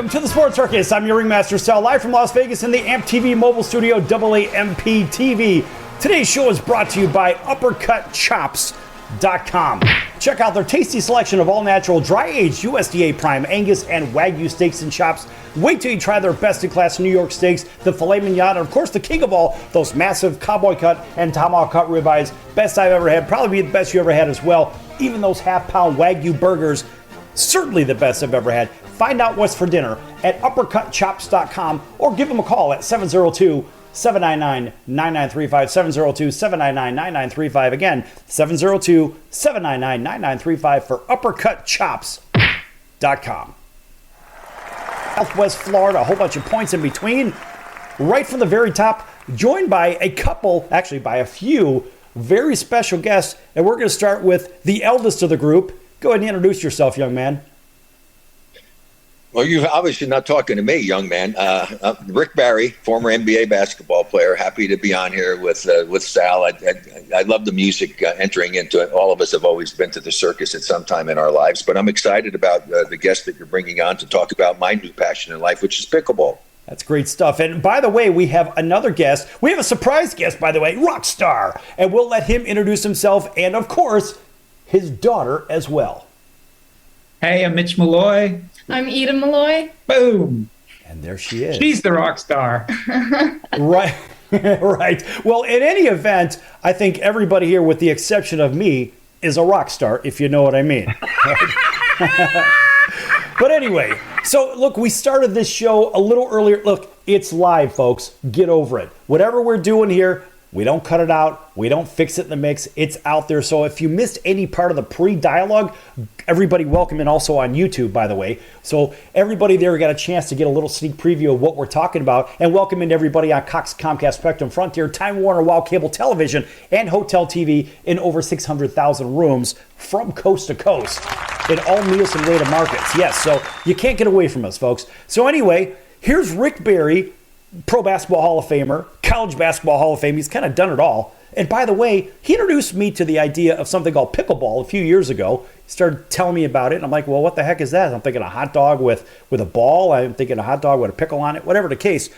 Welcome to the Sports Circus. I'm your Ringmaster Sal, live from Las Vegas in the AMP TV mobile studio, AAMP TV. Today's show is brought to you by UppercutChops.com. Check out their tasty selection of all-natural, dry-aged USDA Prime Angus and Wagyu steaks and chops. Wait till you try their best-in-class New York steaks, the filet mignon, and of course the king of all, those massive cowboy cut and tomahawk cut ribeyes. Best I've ever had, probably the best you ever had as well. Even those half-pound Wagyu burgers, certainly the best I've ever had. Find out what's for dinner at UppercutChops.com or give them a call at 702-799-9935, 702-799-9935. Again, 702-799-9935 for UppercutChops.com. Southwest Florida, a whole bunch of points in between. Right from the very top, joined by a couple, actually by a few, very special guests. And we're going to start with the eldest of the group. Go ahead and introduce yourself, young man. Well, you're obviously not talking to me, young man. Rick Barry, former NBA basketball player. Happy to be on here with Sal. I love the music entering into it. All of us have always been to the circus at some time in our lives. But I'm excited about the guest that you're bringing on to talk about my new passion in life, which is pickleball. That's great stuff. And by the way, we have another guest. We have a surprise guest, by the way, rock star. And we'll let him introduce himself and, of course, his daughter as well. Hey, I'm Mitch Malloy. I'm Eden Malloy. Boom. And there she is. She's the rock star. Right. Right. Well, in any event, I think everybody here, with the exception of me, is a rock star, if you know what I mean. But anyway, so look, we started this show a little earlier. Look, it's live, folks. Get over it. Whatever we're doing here, we don't cut it out. We don't fix it in the mix. It's out there. So if you missed any part of the pre-dialogue, everybody welcome, and also on YouTube, by the way. So everybody there got a chance to get a little sneak preview of what we're talking about. And welcome in everybody on Cox, Comcast, Spectrum, Frontier, Time Warner, Wild Cable Television, and Hotel TV in over 600,000 rooms from coast to coast in all Nielsen rated markets. Yes, so you can't get away from us, folks. So anyway, here's Rick Barry, Pro Basketball Hall of Famer, College Basketball Hall of Fame. He's kind of done it all. And by the way, he introduced me to the idea of something called pickleball a few years ago. He started telling me about it, and I'm like, well, what the heck is that? I'm thinking a hot dog with a ball. I'm thinking a hot dog with a pickle on it, whatever the case.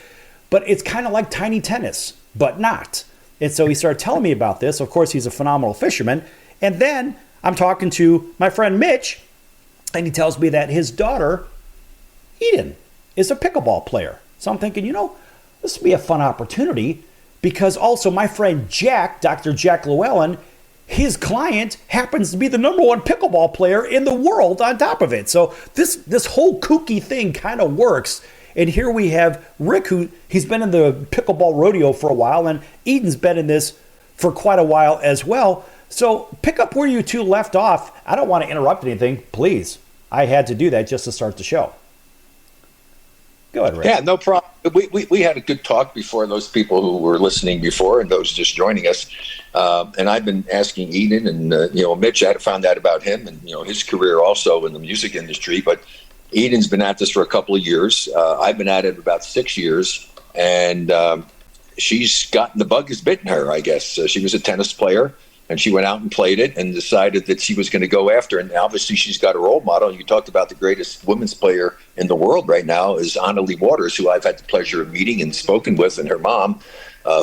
But it's kind of like tiny tennis, but not. And so he started telling me about this. Of course, he's a phenomenal fisherman. And then I'm talking to my friend Mitch, and he tells me that his daughter, Eden, is a pickleball player. So I'm thinking, this would be a fun opportunity, because also my friend Jack, Dr. Jack Llewellyn, his client happens to be the number one pickleball player in the world on top of it. So this whole kooky thing kind of works. And here we have Rick, he's been in the pickleball rodeo for a while, and Eden's been in this for quite a while as well. So pick up where you two left off. I don't want to interrupt anything, please. I had to do that just to start the show. Go ahead, Rick. Yeah, no problem. We had a good talk before, those people who were listening before and those just joining us. And I've been asking Eden and, Mitch, I found out about him and, his career also in the music industry. But Eden's been at this for a couple of years. I've been at it about 6 years. And she's gotten, the bug has bitten her, I guess. She was a tennis player, and she went out and played it and decided that she was going to go after. And obviously she's got a role model. You talked about the greatest women's player in the world right now is Anna Leigh Waters, who I've had the pleasure of meeting and spoken with, and her mom,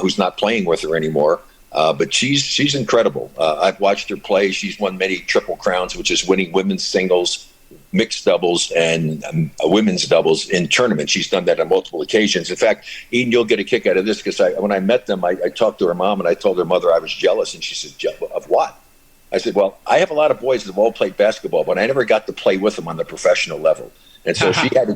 who's not playing with her anymore. But she's incredible. I've watched her play. She's won many triple crowns, which is winning women's singles, mixed doubles, and women's doubles in tournaments. She's done that on multiple occasions. In fact, Eden, you'll get a kick out of this, because when I met them, I talked to her mom, and I told her mother I was jealous, and she said, of what? I said, well, I have a lot of boys that have all played basketball, but I never got to play with them on the professional level. And so she had a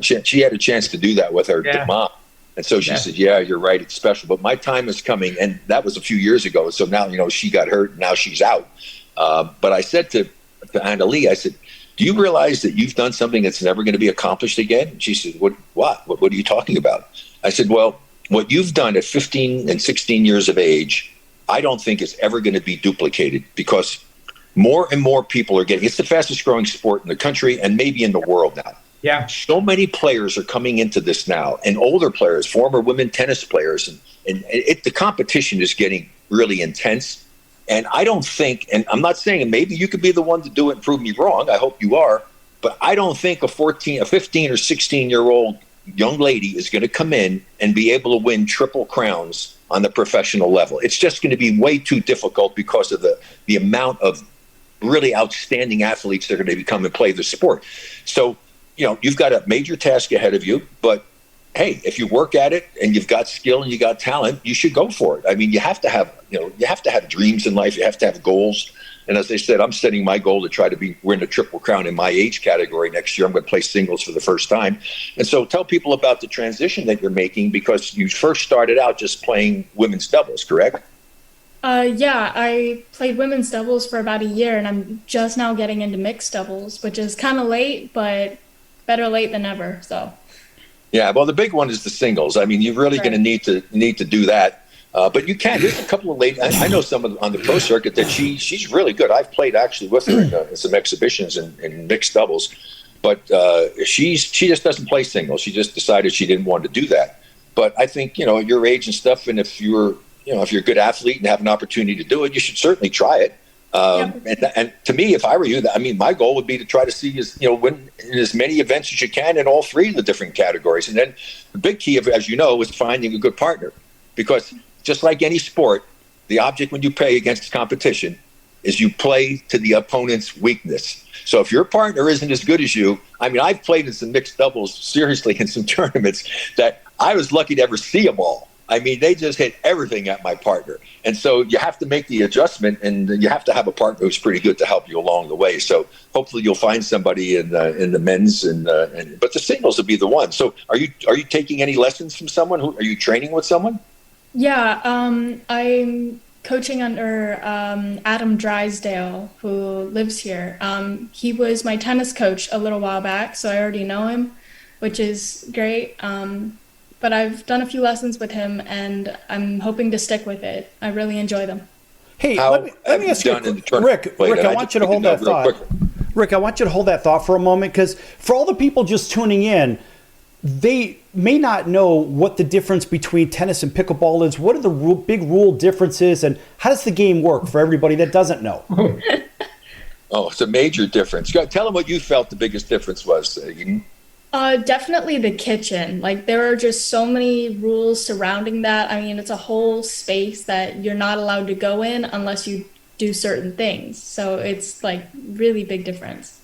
chance to do that with her mom. And so she said, yeah, you're right, it's special. But my time is coming, and that was a few years ago. So now, she got hurt, and now she's out. But I said to Anna Leigh, I said, do you realize that you've done something that's never going to be accomplished again? And she said, What are you talking about? I said, well, what you've done at 15 and 16 years of age, I don't think is ever going to be duplicated, because more and more people are getting, it's the fastest growing sport in the country and maybe in the world now. Yeah. So many players are coming into this now, and older players, former women tennis players, and the competition is getting really intense. And I don't think, and I'm not saying, and maybe you could be the one to do it and prove me wrong, I hope you are, But I don't think a 15 or 16-year-old young lady is going to come in and be able to win triple crowns on the professional level. It's just going to be way too difficult because of the amount of really outstanding athletes that are going to come and play the sport. So, you've got a major task ahead of you, but hey, if you work at it and you've got skill and you got talent, you should go for it. I mean, you have to have dreams in life. You have to have goals. And as I said, I'm setting my goal to try to win a triple crown in my age category next year. I'm going to play singles for the first time. And so tell people about the transition that you're making, because you first started out just playing women's doubles, correct? Yeah, I played women's doubles for about a year, and I'm just now getting into mixed doubles, which is kind of late, but better late than never. So. Yeah, well, the big one is the singles. I mean, you're really going to need to do that. But you can. There's a couple of ladies. I know someone on the pro circuit that she's really good. I've played actually with her in some exhibitions in mixed doubles, but she just doesn't play singles. She just decided she didn't want to do that. But I think at your age and stuff, and if you're a good athlete and have an opportunity to do it, you should certainly try it. And to me, if I were you, my goal would be to try to see win in as many events as you can in all three of the different categories. And then the big key, as you know, is finding a good partner, because just like any sport, the object when you play against competition is you play to the opponent's weakness. So if your partner isn't as good as you, I've played in some mixed doubles, seriously, in some tournaments that I was lucky to ever see them all. They just hit everything at my partner. And so you have to make the adjustment, and you have to have a partner who's pretty good to help you along the way. So hopefully you'll find somebody in the men's, but the singles will be the one. So are you taking any lessons from someone? Are you training with someone? Yeah, I'm coaching under Adam Drysdale, who lives here. He was my tennis coach a little while back, so I already know him, which is great. But I've done a few lessons with him, and I'm hoping to stick with it. I really enjoy them. Hey, let me ask you, Rick, I want you to hold that thought. Rick, I want you to hold that thought for a moment, because for all the people just tuning in, they may not know what the difference between tennis and pickleball is. What are the big rule differences, and how does the game work for everybody that doesn't know? Oh, it's a major difference. Tell them what you felt the biggest difference was. Definitely the kitchen. There are just so many rules surrounding that. It's a whole space that you're not allowed to go in unless you do certain things. So it's really big difference.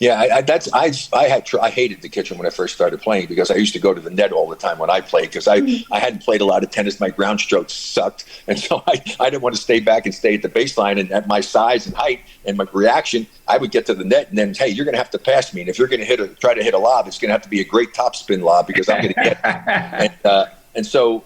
Yeah, I hated the kitchen when I first started playing, because I used to go to the net all the time when I played, because I hadn't played a lot of tennis. My ground strokes sucked, and so I didn't want to stay back and stay at the baseline. And at my size and height and my reaction, I would get to the net, and then, hey, you're going to have to pass me. And if you're going to try to hit a lob, it's going to have to be a great topspin lob, because I'm going to get it. And so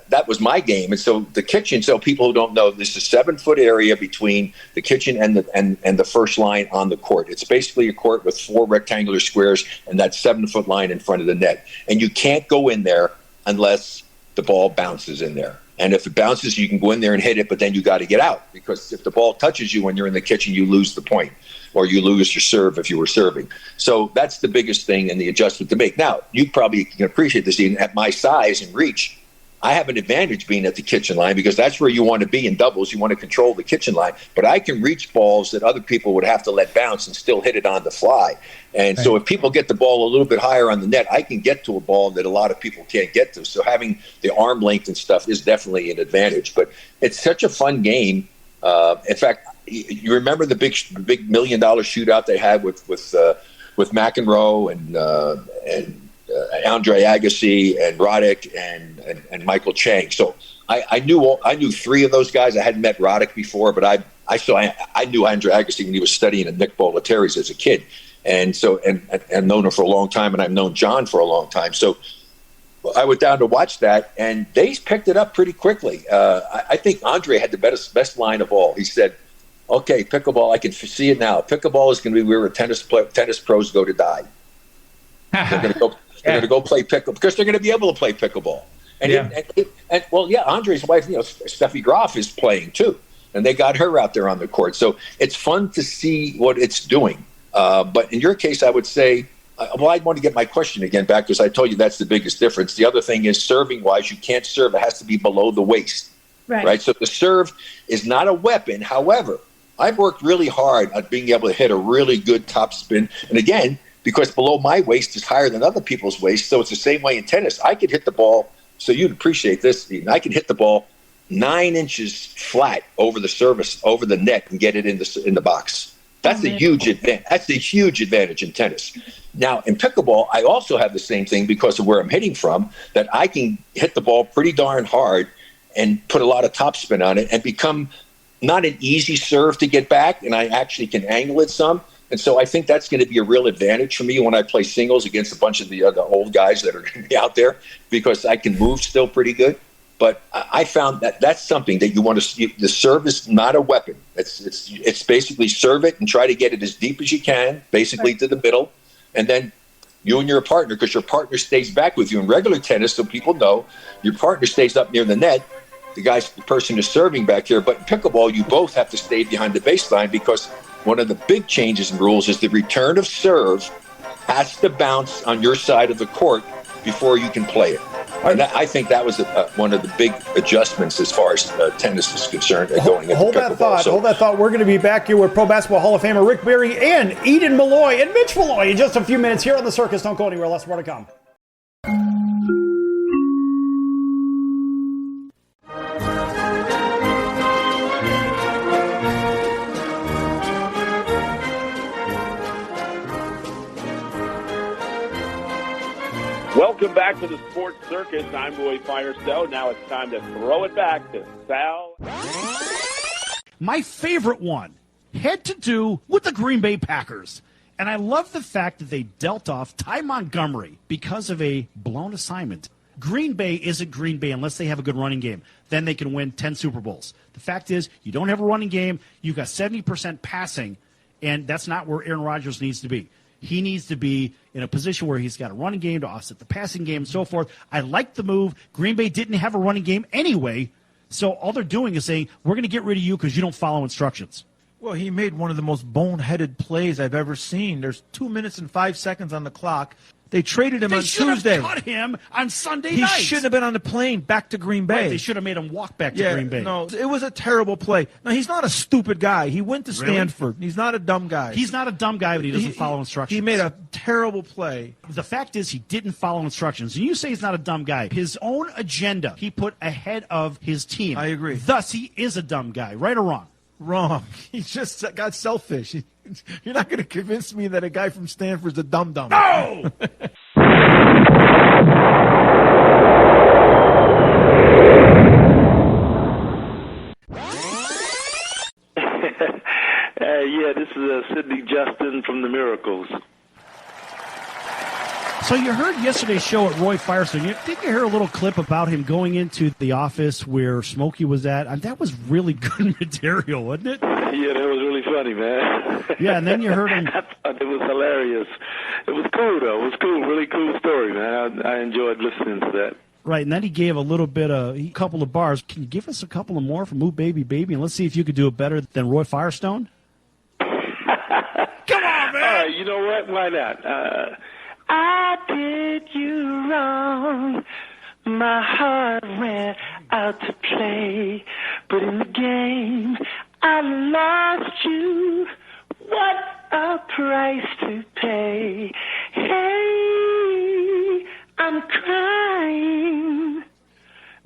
that was my game. And so the kitchen, so people who don't know, this is a 7-foot area between the kitchen and the first line on the court. It's basically a court with 4 rectangular squares and that 7-foot line in front of the net. And you can't go in there unless the ball bounces in there. And if it bounces, you can go in there and hit it, but then you got to get out, because if the ball touches you when you're in the kitchen, you lose the point, or you lose your serve if you were serving. So that's the biggest thing and the adjustment to make. Now, you probably can appreciate this, even at my size and reach. I have an advantage being at the kitchen line, because that's where you want to be in doubles. You want to control the kitchen line, but I can reach balls that other people would have to let bounce and still hit it on the fly. And so if people get the ball a little bit higher on the net, I can get to a ball that a lot of people can't get to. So having the arm length and stuff is definitely an advantage, but it's such a fun game. In fact, you remember the big $1 million shootout they had with McEnroe and Andre Agassi and Roddick and Michael Chang. So I knew 3 of those guys. I hadn't met Roddick before, but I knew Andre Agassi when he was studying at Nick Bollettieri's as a kid, and so and known him for a long time, and I've known John for a long time. So I went down to watch that, and they picked it up pretty quickly. I think Andre had the best line of all. He said, "Okay, pickleball. I can see it now. Pickleball is going to be where tennis pros go to die. They're going to go." They're going to go play pickleball because they're going to be able to play pickleball. And Andre's wife, Steffi Graf, is playing too, and they got her out there on the court. So it's fun to see what it's doing. But in your case, I would say, I want to get my question again back, because I told you that's the biggest difference. The other thing is, serving wise, you can't serve; it has to be below the waist, right? So the serve is not a weapon. However, I've worked really hard at being able to hit a really good topspin. And again, because below my waist is higher than other people's waist, so it's the same way in tennis. I could hit the ball, so you'd appreciate this, Eden. I can hit the ball 9 inches flat over the surface, over the net, and get it in the box. That's a huge advantage. That's a huge advantage in tennis. Now, in pickleball, I also have the same thing because of where I'm hitting from, that I can hit the ball pretty darn hard and put a lot of topspin on it and become not an easy serve to get back, and I actually can angle it some. And so I think that's going to be a real advantage for me when I play singles against a bunch of the old guys that are going to be out there, because I can move still pretty good. But I found that that's something that you want to see. The serve is not a weapon. It's basically serve it and try to get it as deep as you can, basically to the middle. And then you and your partner, because your partner stays back with you in regular tennis, so people know your partner stays up near the net. The person is serving back here. But in pickleball, you both have to stay behind the baseline, because one of the big changes in rules is the return of serve has to bounce on your side of the court before you can play it. And I think that was one of the big adjustments as far as tennis is concerned. Going into hold that thought. Hold that thought. We're going to be back here with Pro Basketball Hall of Famer Rick Barry and Eden Malloy and Mitch Malloy in just a few minutes here on the Circus. Don't go anywhere. Less more to come. Welcome back to the Sports Circus. I'm Roy Firestone. Now it's time to throw it back to Sal. My favorite one had to do with the Green Bay Packers. And I love the fact that they dealt off Ty Montgomery because of a blown assignment. Green Bay isn't Green Bay unless they have a good running game. Then they can win 10 Super Bowls. The fact is, you don't have a running game. You've got 70% passing, and that's not where Aaron Rodgers needs to be. He needs to be in a position where he's got a running game to offset the passing game and so forth. I like the move. Green Bay didn't have a running game anyway, so all they're doing is saying, we're going to get rid of you because you don't follow instructions. Well, he made one of the most boneheaded plays I've ever seen. There's 2 minutes and 5 seconds on the clock. They traded him on Tuesday. They should have cut him on Sunday night. He shouldn't have been on the plane back to Green Bay. Right, they should have made him walk back to Green Bay. No, it was a terrible play. Now, he's not a stupid guy. He went to Stanford. He's not a dumb guy. He's not a dumb guy, but he doesn't follow instructions. He made a terrible play. The fact is he didn't follow instructions. And you say he's not a dumb guy. His own agenda he put ahead of his team. I agree. Thus, he is a dumb guy. Right or wrong? Wrong. He just got selfish. You're not going to convince me that a guy from Stanford's a dum-dum. No! Yeah, this is Sidney Justin from the Miracles. So you heard yesterday's show at Roy Firestone. Didn't you hear a little clip about him going into the office where Smokey was at? That was really good material, wasn't it? Yeah, that was really funny, man. Yeah, and then you heard him. I thought it was hilarious. It was cool, though. It was cool. Really cool story, man. I enjoyed listening to that. Right, and then he gave a couple of bars. Can you give us a couple of more from Ooh Baby Baby, and let's see if you could do it better than Roy Firestone? Come on, man! All right, you know what? Why not? I did you wrong. My heart went out to play, but in the game I lost you. What a price to pay. Hey, I'm crying.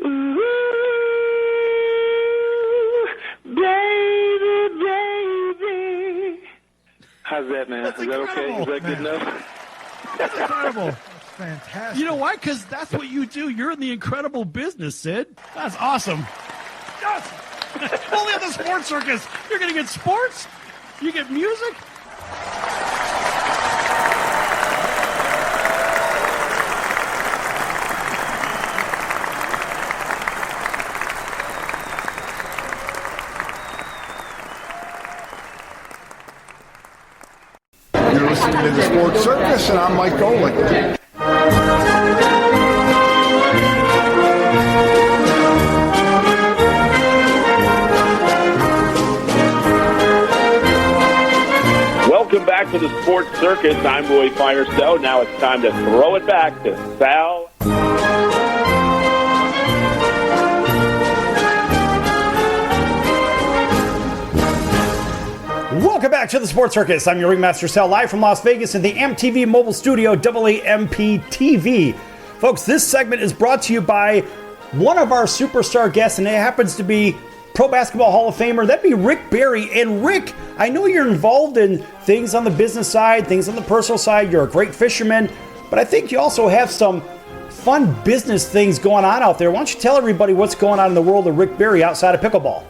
Ooh, baby, baby. How's that, man? That's Is that okay? Is that good enough? That's incredible. Fantastic. You know why? Because that's what you do. You're in the incredible business, Sid. That's awesome. Yes! Only on the Sports Circus. You're going to get sports? You get music? You're listening to the Sports Circus, and I'm Mike Golick. Welcome back to the Sports Circus. I'm Roy Firestone. Now it's time to throw it back to Sal. Welcome back to the Sports Circus. I'm your Ringmaster Sal, live from Las Vegas in the MTV Mobile Studio, AAMP TV. Folks, this segment is brought to you by one of our superstar guests, and it happens to be Pro Basketball Hall of Famer. That'd be Rick Barry. And Rick, I know you're involved in things on the business side, things on the personal side. You're a great fisherman, but I think you also have some fun business things going on out there. Why don't you tell everybody what's going on in the world of Rick Barry outside of pickleball?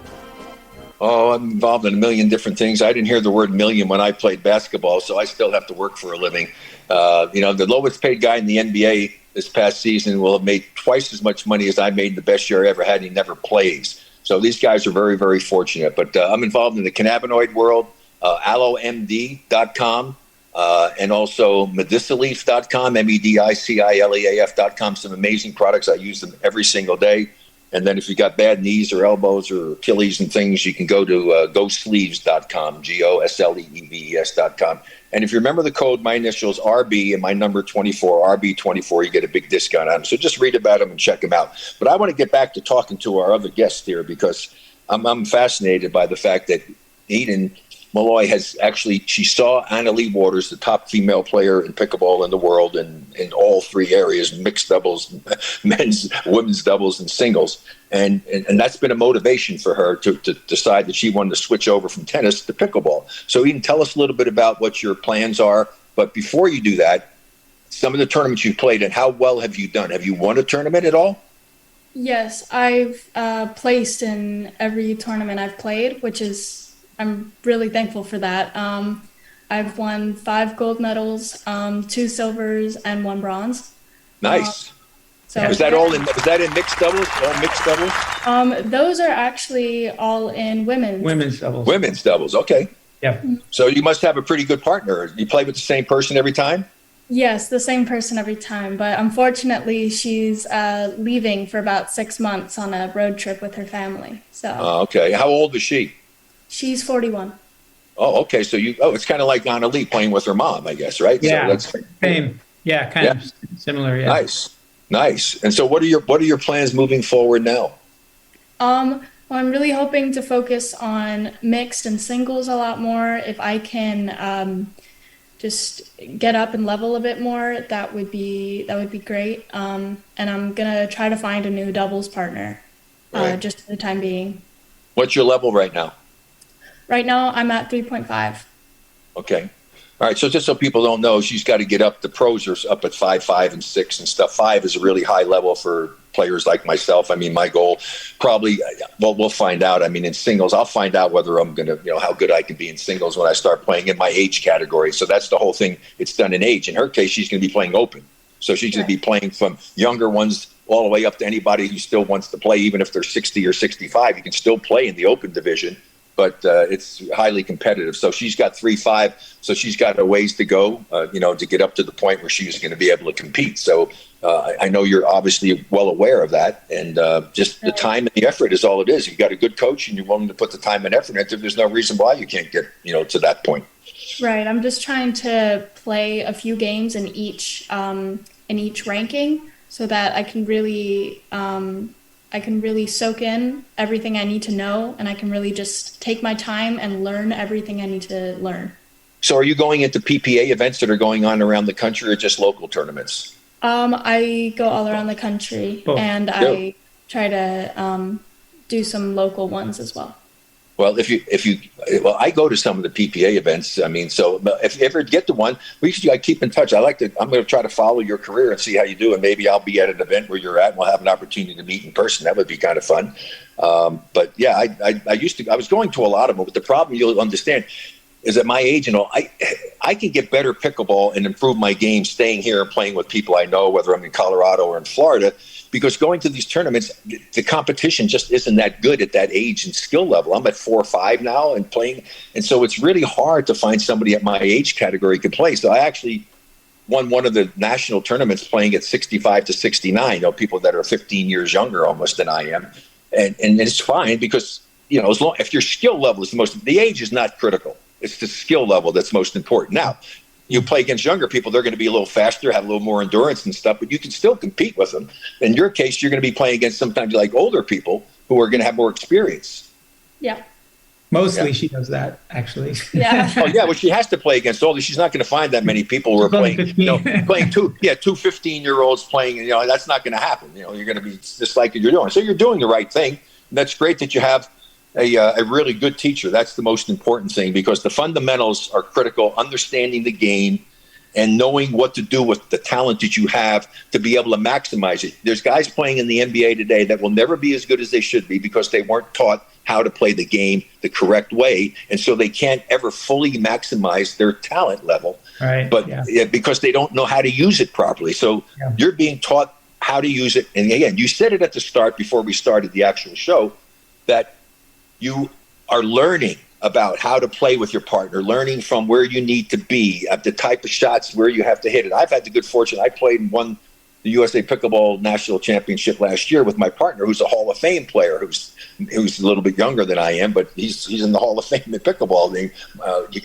Oh, I'm involved in a million different things. I didn't hear the word million when I played basketball, so I still have to work for a living. The lowest paid guy in the NBA this past season will have made twice as much money as I made in the best year I ever had, and he never plays. So these guys are very, very fortunate. But I'm involved in the cannabinoid world, allomd.com, and also medicilleaf.com, medicilleaf.com. Some amazing products. I use them every single day. And then if you got bad knees or elbows or Achilles and things, you can go to gosleeves.com, GOSLEEVES.com. And if you remember the code, my initials RB and my number 24, RB24, you get a big discount on them. So just read about them and check them out. But I want to get back to talking to our other guest here because I'm fascinated by the fact that Eden Malloy she saw Anna Leigh Waters, the top female player in pickleball in the world in all three areas, mixed doubles, men's, women's doubles, and singles. And that's been a motivation for her to decide that she wanted to switch over from tennis to pickleball. So Eden, tell us a little bit about what your plans are. But before you do that, some of the tournaments you've played in, how well have you done? Have you won a tournament at all? Yes, I've placed in every tournament I've played, I'm really thankful for that. I've won 5 gold medals, 2 silvers, and 1 bronze. Nice. Was that in mixed doubles? All mixed doubles? Those are actually all in Women's doubles. Women's doubles. Okay. Yeah. So you must have a pretty good partner. You play with the same person every time? Yes, the same person every time. But unfortunately, she's leaving for about 6 months on a road trip with her family. So. Okay. How old is she? She's 41. Oh, okay. So it's kind of like Anna Leigh playing with her mom, I guess, right? Yeah. So Same. Yeah, kind of similar. Yeah. Nice. And so what are your plans moving forward now? Well, I'm really hoping to focus on mixed and singles a lot more. If I can just get up and level a bit more, that would be great. And I'm gonna try to find a new doubles partner, just for the time being. What's your level right now? Right now, I'm at 3.5. Okay. All right. So just so people don't know, she's got to get up. The pros are up at 5, 5, and 6 and stuff. 5 is a really high level for players like myself. I mean, my goal probably, we'll find out. I mean, in singles, I'll find out whether I'm going to, how good I can be in singles when I start playing in my age category. So that's the whole thing. It's done in age. In her case, she's going to be playing open. So she's going to be playing from younger ones all the way up to anybody who still wants to play, even if they're 60 or 65. You can still play in the open division. But it's highly competitive. So she's got 3.5. So she's got a ways to go, to get up to the point where she's going to be able to compete. So I know you're obviously well aware of that. And just the time and the effort is all it is. You've got a good coach and you're willing to put the time and effort into it. There's no reason why you can't get, to that point. Right. I'm just trying to play a few games in each ranking so that I can really soak in everything I need to know, and I can really just take my time and learn everything I need to learn. So are you going into PPA events that are going on around the country or just local tournaments? I go all around the country, and I try to do some local ones as well. Well, I go to some of the PPA events. I mean, so if you ever get to one, I keep in touch. I'm going to try to follow your career and see how you do. And maybe I'll be at an event where you're at and we'll have an opportunity to meet in person. That would be kind of fun. But yeah, I was going to a lot of them, but the problem you'll understand is at my age, I can get better pickleball and improve my game staying here and playing with people I know, whether I'm in Colorado or in Florida, because going to these tournaments, the competition just isn't that good at that age and skill level. I'm at 4 or 5 now and playing. And so it's really hard to find somebody at my age category can play. So I actually won one of the national tournaments playing at 65 to 69, people that are 15 years younger almost than I am. And it's fine because, if your skill level is the age is not critical. It's the skill level that's most important. Now, you play against younger people, they're going to be a little faster, have a little more endurance and stuff, but you can still compete with them. In your case, you're going to be playing against sometimes like older people who are going to have more experience. Yeah. Mostly she does that, actually. Yeah. Oh yeah, well she has to play against all these. She's not going to find that many people who are playing, playing two 15-year-olds playing. That's not going to happen. You're going to be just like you're doing. So you're doing the right thing. And that's great that you have a really good teacher. That's the most important thing, because the fundamentals are critical. Understanding the game and knowing what to do with the talent that you have to be able to maximize it. There's guys playing in the NBA today that will never be as good as they should be because they weren't taught how to play the game the correct way, and so they can't ever fully maximize their talent level. Right. But because they don't know how to use it properly. So you're being taught how to use it. And again, you said it at the start before we started the actual show that you are learning about how to play with your partner, learning from where you need to be, the type of shots where you have to hit it. I've had the good fortune. I played and won the USA Pickleball National Championship last year with my partner, who's a Hall of Fame player, who's a little bit younger than I am, but he's in the Hall of Fame in pickleball.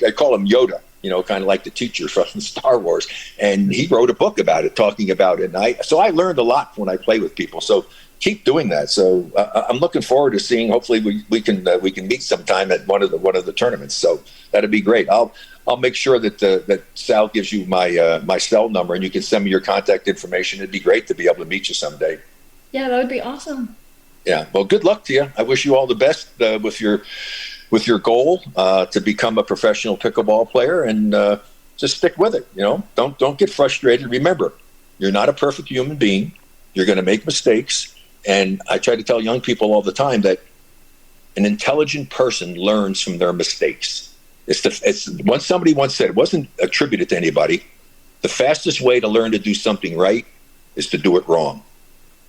I call him Yoda, kind of like the teacher from Star Wars. And he wrote a book about it, talking about it. And so I learned a lot when I play with people. So keep doing that. So I'm looking forward to seeing. Hopefully we can meet sometime at one of the tournaments. So that'd be great. I'll make sure that Sal gives you my cell number, and you can send me your contact information. It'd be great to be able to meet you someday. Yeah, that would be awesome. Yeah. Well, good luck to you. I wish you all the best with your goal to become a professional pickleball player, and just stick with it. Don't get frustrated. Remember, you're not a perfect human being. You're going to make mistakes. And I try to tell young people all the time that an intelligent person learns from their mistakes. Somebody once said, it wasn't attributed to anybody, the fastest way to learn to do something right is to do it wrong.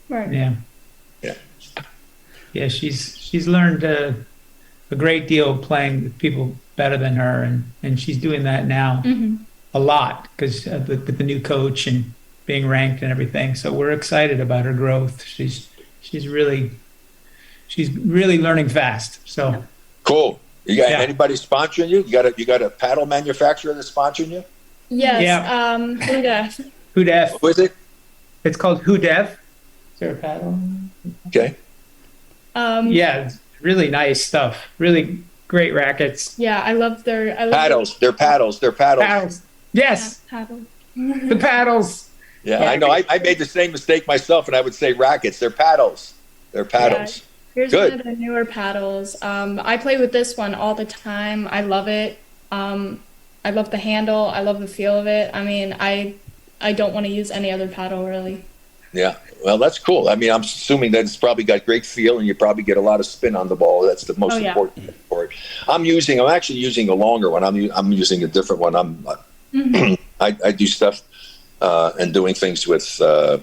Right. Yeah. Yeah. Yeah, she's learned a great deal playing with people better than her, and she's doing that now a lot because with the new coach and being ranked and everything. So we're excited about her growth. She's really learning fast. So cool. You got anybody sponsoring you? You got a paddle manufacturer that's sponsoring you? Yes. Yeah. Hudef. Hudef. What is it? It's called Hudef. Is there a paddle? Okay. Yeah, it's really nice stuff. Really great rackets. Yeah, I love paddles. They're paddles. Paddles. Yes. Yeah, paddles. The paddles. Yeah, I know. I made the same mistake myself, and I would say rackets. They're paddles. They're paddles. Yeah. Here's one of the newer paddles. I play with this one all the time. I love it. I love the handle. I love the feel of it. I mean, I don't want to use any other paddle, really. Yeah, well, that's cool. I mean, I'm assuming that it's probably got great feel, and you probably get a lot of spin on the ball. That's the most important thing for it. I'm actually using a longer one. I'm using a different one. I do stuff and doing things with. I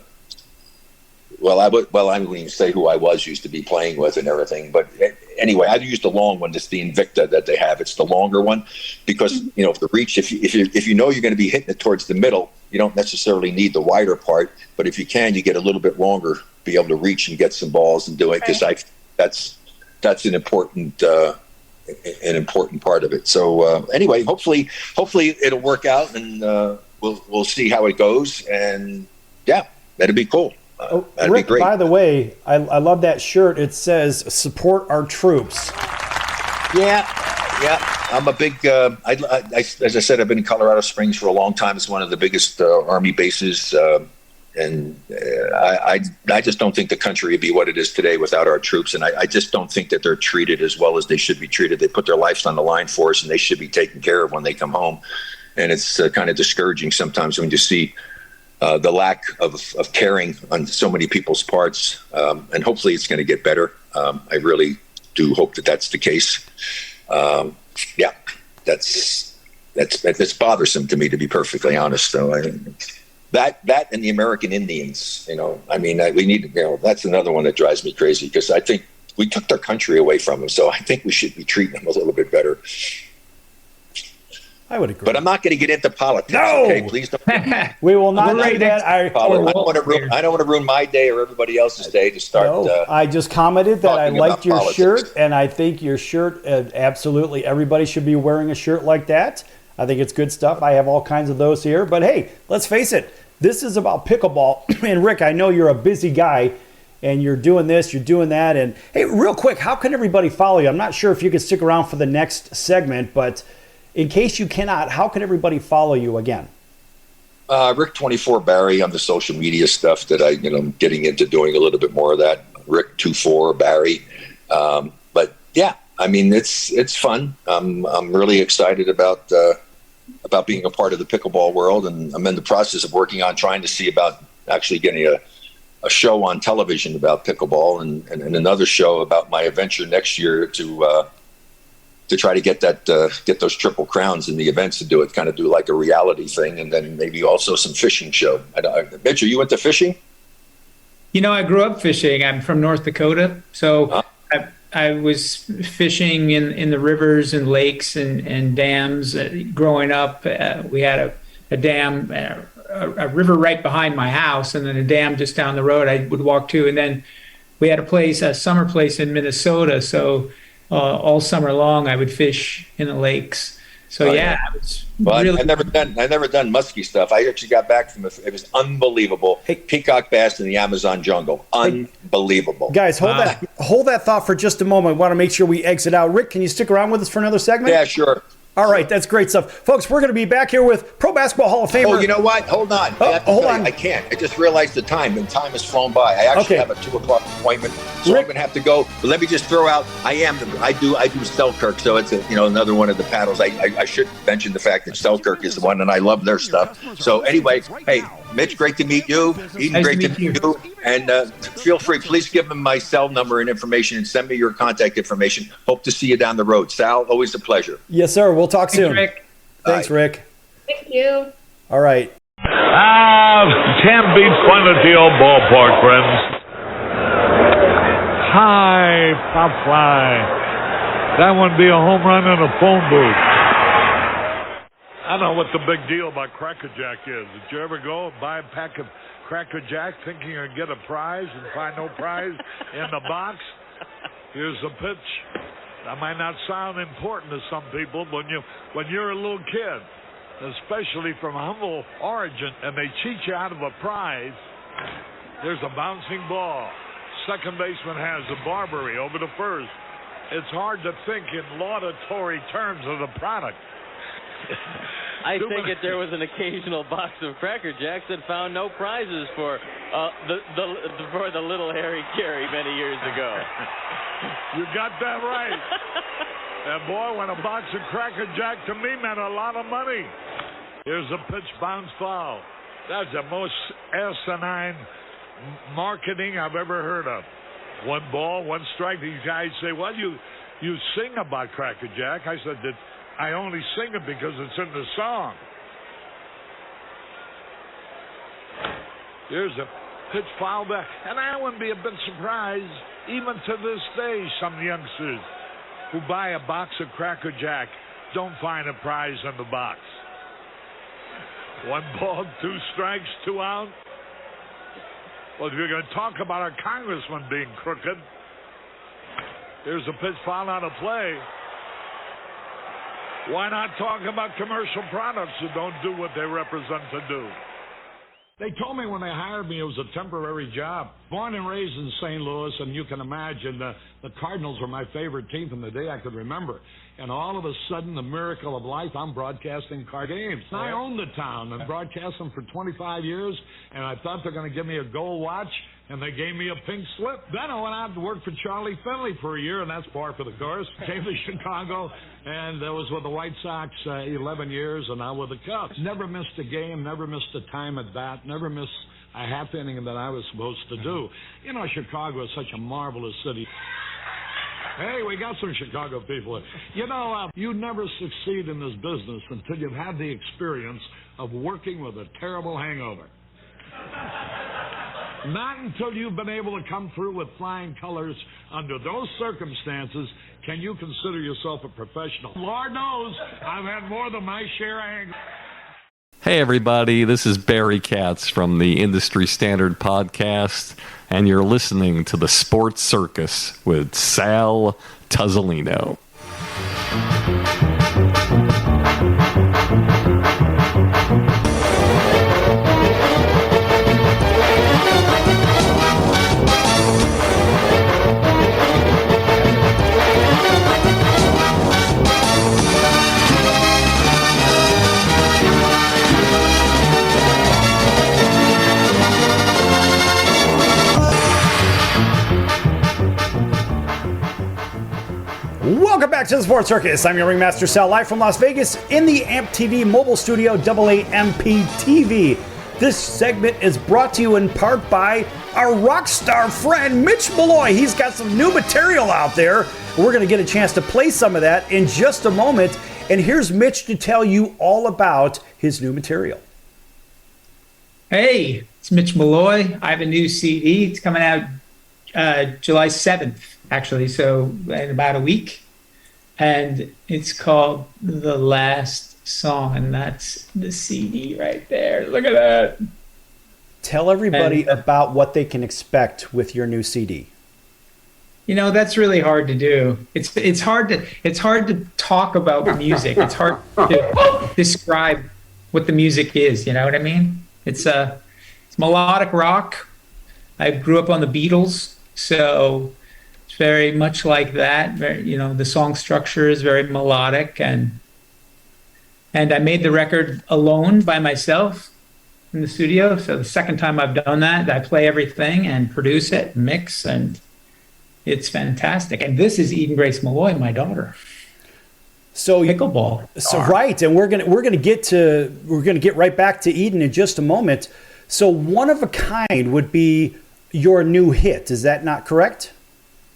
wouldn't even say who I used to be playing with and everything. But anyway, I used the long one. It's the Invicta that they have. It's the longer one because, the reach, if you know you're going to be hitting it towards the middle, you don't necessarily need the wider part. But if you can, you get a little bit longer, be able to reach and get some balls and do it because that's an important part of it. So anyway, hopefully it'll work out and we'll see how it goes. And yeah, that'd be cool. Rick, by the way, I love that shirt. It says "Support our troops." Yeah. I'm a big. As I said, I've been in Colorado Springs for a long time. It's one of the biggest Army bases, and I just don't think the country would be what it is today without our troops. And I just don't think that they're treated as well as they should be treated. They put their lives on the line for us, and they should be taken care of when they come home. And it's kind of discouraging sometimes when you see. The lack of caring on so many people's parts, and hopefully it's going to get better. I really do hope that that's the case. That's bothersome to me, to be perfectly honest. So that and the American Indians, we need that's another one that drives me crazy because I think we took their country away from them. So I think we should be treating them a little bit better. I would agree. But I'm not going to get into politics. No! Okay, please don't. We will not do that. I don't want to ruin my day or everybody else's day to start. No, I just commented that I liked your politics. shirt, and I think your shirt, absolutely everybody should be wearing a shirt like that. I think it's good stuff. I have all kinds of those here. But hey, let's face it. This is about pickleball. And Rick, I know you're a busy guy. and you're doing this, you're doing that. And hey, real quick, how can everybody follow you? I'm not sure if you can stick around for the next segment, but in case you cannot, how can everybody follow you again? Rick24 Barry on the social media stuff that I'm getting into doing a little bit more of that. Rick24 Barry. But yeah, I mean, it's fun. I'm really excited about being a part of the pickleball world, and I'm in the process of working on trying to see about actually getting a show on television about pickleball, and another show about my adventure next year to try to get those triple crowns in the events, to do like a reality thing, and then maybe also some fishing show. Mitch, are you into fishing? I grew up fishing. I'm from North Dakota, so I was fishing in the rivers and lakes and dams. Growing up, we had a dam, a river right behind my house, and then a dam just down the road I would walk to. And then we had a summer place in Minnesota, so all summer long I would fish in the lakes. So I was really. I've never done musky stuff. I actually got back from it. It was unbelievable. Hey, peacock bass in the Amazon jungle, unbelievable. Guys, hold that thought for just a moment. I want to make sure we exit out. Rick, can you stick around with us for another segment? Yeah, sure. All right, that's great stuff. Folks, we're going to be back here with Pro Basketball Hall of Famer. Oh, you know what? Hold on. Hold on. I can't. I just realized the time, and time has flown by. I actually have a 2:00 appointment, so Rick, I'm going to have to go. But let me just throw out, I do Selkirk, so it's another one of the paddles. I should mention the fact that Selkirk is the one, and I love their stuff. So anyway, hey, Mitch, great to meet you. Eden, great to meet you. And feel free, please give them my cell number and information, and send me your contact information. Hope to see you down the road. Sal, always a pleasure. Yes, sir. We'll talk soon. Rick. Thanks, Rick. Thank you. All right. Can't beat fun at the old ballpark, friends. High pop fly. That would be a home run in a phone booth. I don't know what the big deal about Cracker Jack is. Did you ever go and buy a pack of Cracker Jack thinking you're going to get a prize and find no prize in the box? Here's the pitch. That might not sound important to some people, but when you're a little kid, especially from humble origin, and they cheat you out of a prize, there's a bouncing ball. Second baseman has a Barbary over to first. It's hard to think in laudatory terms of the product. I think if there was an occasional box of Cracker Jacks that found no prizes for the little Harry Carey many years ago. You got that right. And boy, when a box of Cracker Jack to me meant a lot of money. Here's a pitch, bounce foul. That's the most asinine marketing I've ever heard of. 1 ball, 1 strike. These guys say, well, you sing about Cracker Jack. I said that I only sing it because it's in the song. Here's a pitch foul back. And I wouldn't be a bit surprised, even to this day, some youngsters who buy a box of Cracker Jack don't find a prize in the box. 1 ball, 2 strikes, 2 out. Well, if you're going to talk about our congressman being crooked, here's a pitch foul out of play. Why not talk about commercial products that don't do what they represent to do? They told me when they hired me it was a temporary job. Born and raised in St. Louis, and you can imagine the Cardinals were my favorite team from the day I could remember. And all of a sudden, the miracle of life, I'm broadcasting Card games. I own the town and broadcast them for 25 years, and I thought they're going to give me a gold watch, and they gave me a pink slip. Then I went out to work for Charlie Finley for a year, and that's par for the course. Came to Chicago, and I was with the White Sox 11 years, and now with the Cubs. Never missed a game, never missed a time at bat, never missed a half inning that I was supposed to do. You know, Chicago is such a marvelous city. Hey, we got some Chicago people. You know, you never succeed in this business until you've had the experience of working with a terrible hangover. Not until you've been able to come through with flying colors under those circumstances can you consider yourself a professional. Lord knows, I've had more than my share of hangovers. Hey everybody, this is Barry Katz from the Industry Standard Podcast, and you're listening to the Sports Circus with Sal Tuzzolino. back to the Sports Circus. I'm your Ringmaster Sal, live from Las Vegas in the AMP TV mobile studio, AAMP TV. This segment is brought to you in part by our rock star friend, Mitch Malloy. He's got some new material out there. We're going to get a chance to play some of that in just a moment. And here's Mitch to tell you all about his new material. Hey, it's Mitch Malloy. I have a new CD. It's coming out July 7th, actually, so in about a week. And it's called The Last Song, and that's the CD right there. Look at that. Tell everybody about what they can expect with your new CD. You know, that's really hard to do. It's hard to talk about music. It's hard to describe what the music is, you know what I mean? It's melodic rock. I grew up on the Beatles, so it's very much like that. The song structure is very melodic, and I made the record alone by myself in the studio. So the second time I've done that, I play everything and produce it, mix, and it's fantastic. And this is Eden Grace Malloy, my daughter. So pickleball. So right, and we're gonna get right back to Eden in just a moment. So One of a Kind would be your new hit. Is that not correct?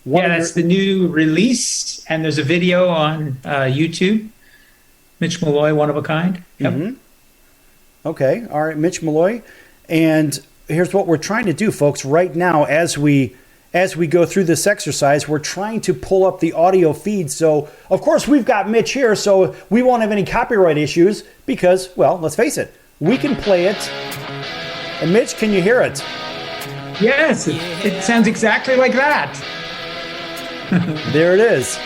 That's the new release, and there's a video on YouTube. Mitch Malloy, One of a Kind. Yep. Mm-hmm. Okay, all right, Mitch Malloy. And here's what we're trying to do, folks. Right now, as we go through this exercise, we're trying to pull up the audio feed. So, of course, we've got Mitch here, so we won't have any copyright issues because, well, let's face it, we can play it. And Mitch, can you hear it? Yes, it sounds exactly like that. There it is.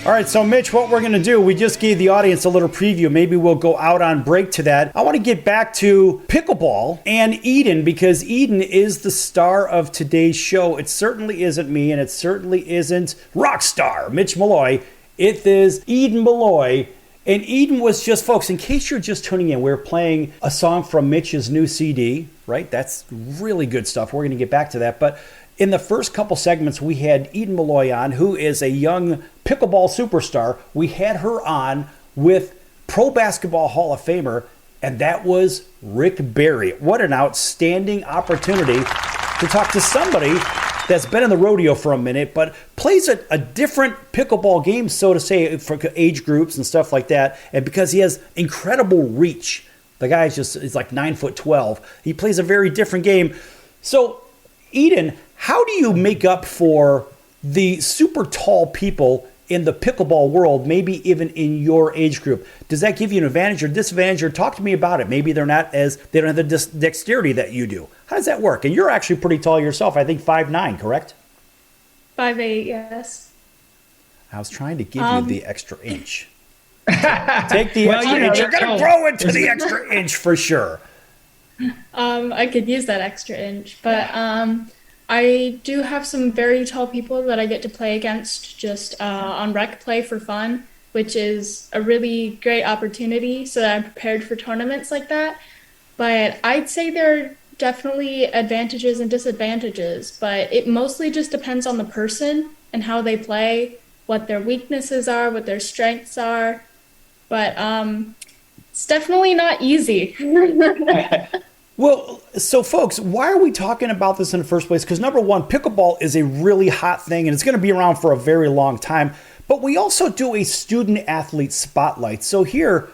All right, so Mitch, what we're going to do, we just gave the audience a little preview. Maybe we'll go out on break to that. I want to get back to pickleball and Eden, because Eden is the star of today's show. It certainly isn't me, and it certainly isn't rock star Mitch Malloy. It is Eden Malloy. And Eden was just, folks, in case you're just tuning in, we're playing a song from Mitch's new CD, right? That's really good stuff. We're going to get back to that. But in the first couple segments, we had Eden Malloy on, who is a young pickleball superstar. We had her on with Pro Basketball Hall of Famer, and that was Rick Barry. What an outstanding opportunity to talk to somebody that's been in the rodeo for a minute, but plays a different pickleball game, so to say, for age groups and stuff like that. And because he has incredible reach, the guy is like 9'12". He plays a very different game. So, Eden, how do you make up for the super tall people in the pickleball world, maybe even in your age group? Does that give you an advantage or disadvantage? Or talk to me about it. Maybe they don't have the dexterity that you do. How does that work? And you're actually pretty tall yourself. I think 5'9", correct? 5'8", yes. I was trying to give you the extra inch. Take the extra inch. You're going to grow into the extra inch for sure. I could use that extra inch, but I do have some very tall people that I get to play against just on rec play for fun, which is a really great opportunity so that I'm prepared for tournaments like that. But I'd say there are definitely advantages and disadvantages, but it mostly just depends on the person and how they play, what their weaknesses are, what their strengths are. But it's definitely not easy. Well, so folks, why are we talking about this in the first place? Because number one, pickleball is a really hot thing and it's going to be around for a very long time. But we also do a student athlete spotlight. So here,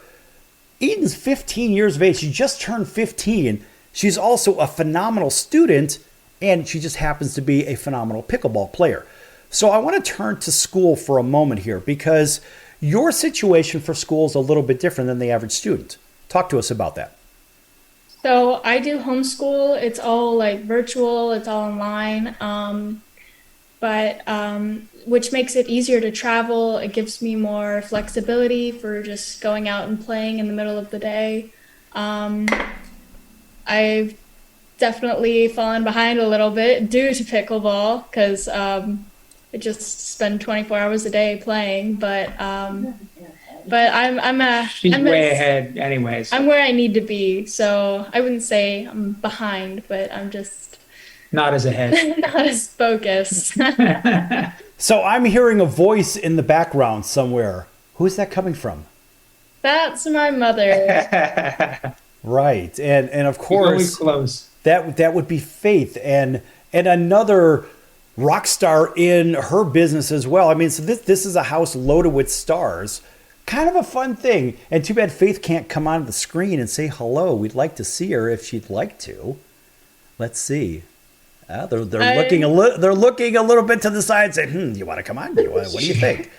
Eden's 15 years of age. She just turned 15. She's also a phenomenal student and she just happens to be a phenomenal pickleball player. So I want to turn to school for a moment here because your situation for school is a little bit different than the average student. Talk to us about that. So I do homeschool. It's all like virtual. It's all online. Which makes it easier to travel. It gives me more flexibility for just going out and playing in the middle of the day. I've definitely fallen behind a little bit due to pickleball because I just spend 24 hours a day playing. But She's way ahead anyways. I'm where I need to be. So I wouldn't say I'm behind, but I'm just not as ahead. Not as focused. So I'm hearing a voice in the background somewhere. Who's that coming from? That's my mother. Right. And of course, close. That would be Faith and another rock star in her business as well. I mean, so this is a house loaded with stars. Kind of a fun thing. And too bad Faith can't come on the screen and say hello. We'd like to see her if she'd like to. Let's see. They're looking a little bit to the side and say, do you want to come on? What do you think?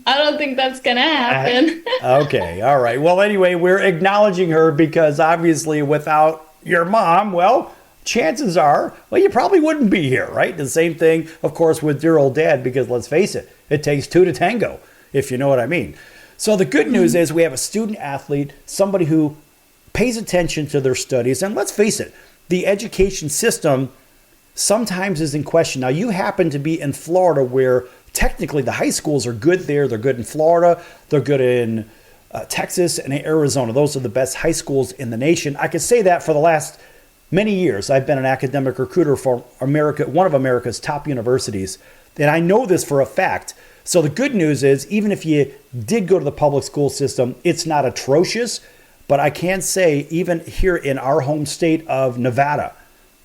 I don't think that's going to happen. Okay. All right. Well, anyway, we're acknowledging her because obviously without your mom, well, chances are, you probably wouldn't be here, right? The same thing, of course, with dear old dad, because let's face it, it takes two to tango, if you know what I mean. So the good news is we have a student athlete, somebody who pays attention to their studies. And let's face it, the education system sometimes is in question. Now, you happen to be in Florida where technically the high schools are good there. They're good in Florida. They're good in Texas and Arizona. Those are the best high schools in the nation. I can say that for the last many years. I've been an academic recruiter for one of America's top universities. And I know this for a fact. So the good news is, even if you did go to the public school system, it's not atrocious. But I can say, even here in our home state of Nevada,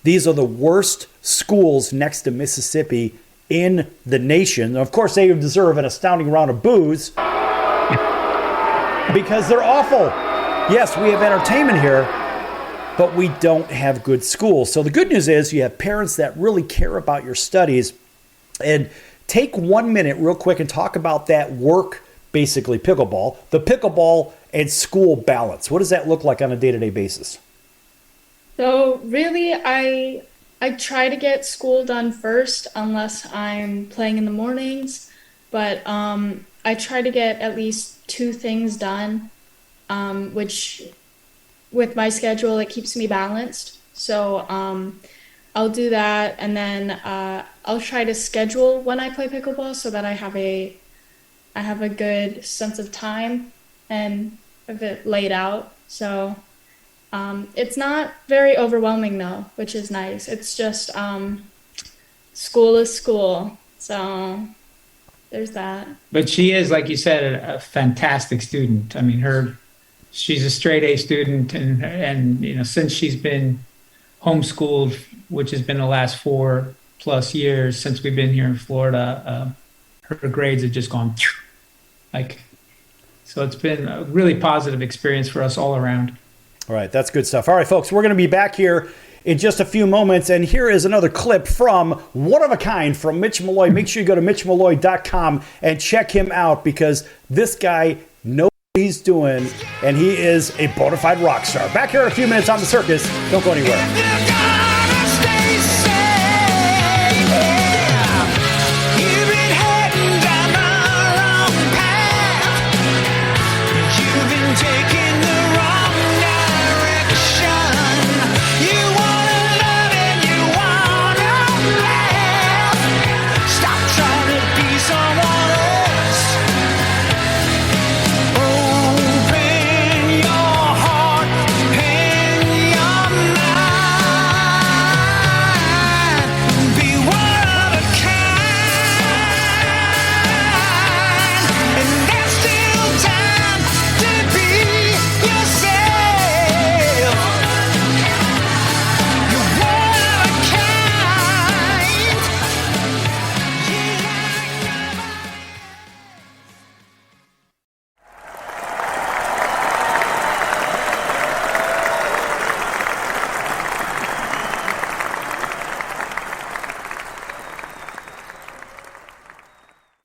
these are the worst schools next to Mississippi in the nation. Of course, they deserve an astounding round of boos because they're awful. Yes, we have entertainment here, but we don't have good schools. So the good news is you have parents that really care about your studies. And take 1 minute real quick and talk about that work, basically pickleball, the pickleball and school balance. What does that look like on a day-to-day basis? So really, I try to get school done first unless I'm playing in the mornings. But I try to get at least 2 things done, which with my schedule, it keeps me balanced. So I'll do that, and then I'll try to schedule when I play pickleball so that I have a good sense of time and have it laid out. So it's not very overwhelming though, which is nice. It's just school is school. So there's that. But she is, like you said, a fantastic student. I mean, she's a straight A student, and since she's been homeschooled, which has been the last 4+ years since we've been here in Florida, her grades have just gone so it's been a really positive experience for us all around. All right, that's good stuff. All right, folks, we're going to be back here in just a few moments. And here is another clip from One of a Kind from Mitch Malloy. Make sure you go to mitchmalloy.com and check him out, because this guy knows what he's doing, and he is a bona fide rock star. Back here in a few minutes on The Circus. Don't go anywhere.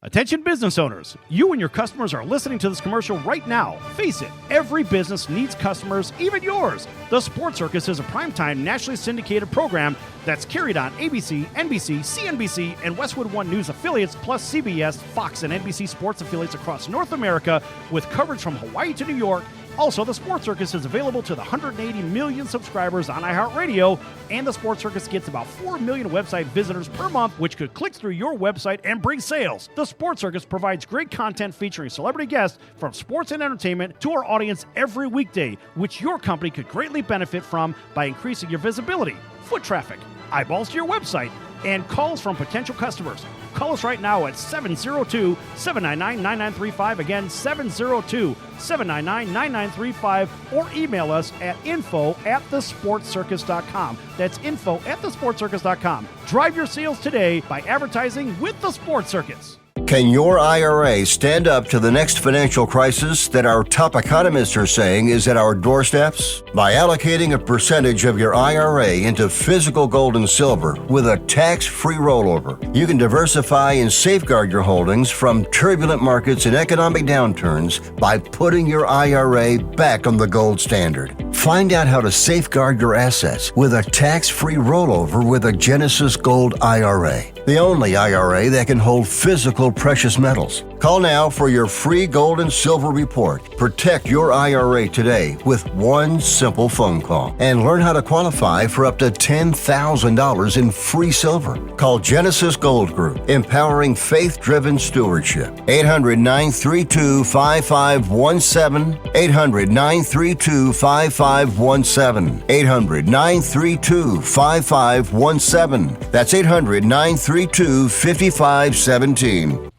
Attention business owners, you and your customers are listening to this commercial right now. Face it, every business needs customers, even yours. The Sports Circus is a primetime nationally syndicated program that's carried on ABC, NBC, CNBC, and Westwood One News affiliates, plus CBS, Fox, and NBC sports affiliates across North America, with coverage from Hawaii to New York. Also, the Sports Circus is available to the 180 million subscribers on iHeartRadio, and the Sports Circus gets about 4 million website visitors per month, which could click through your website and bring sales. The Sports Circus provides great content featuring celebrity guests from sports and entertainment to our audience every weekday, which your company could greatly benefit from by increasing your visibility, foot traffic, eyeballs to your website, and calls from potential customers. Call us right now at 702-799-9935. Again, 702-799-9935. Or email us at info@thesportscircus.com. That's info@thesportscircus.com. Drive your sales today by advertising with the Sports Circus. Can your IRA stand up to the next financial crisis that our top economists are saying is at our doorsteps? By allocating a percentage of your IRA into physical gold and silver with a tax-free rollover, you can diversify and safeguard your holdings from turbulent markets and economic downturns by putting your IRA back on the gold standard. Find out how to safeguard your assets with a tax-free rollover with a Genesis Gold IRA, the only IRA that can hold physical precious metals. Call now for your free gold and silver report. Protect your IRA today with one simple phone call and learn how to qualify for up to $10,000 in free silver. Call Genesis Gold Group, empowering faith-driven stewardship. 800-932-5517. 800-932-5517. 800-932-5517. That's 800-932-5517.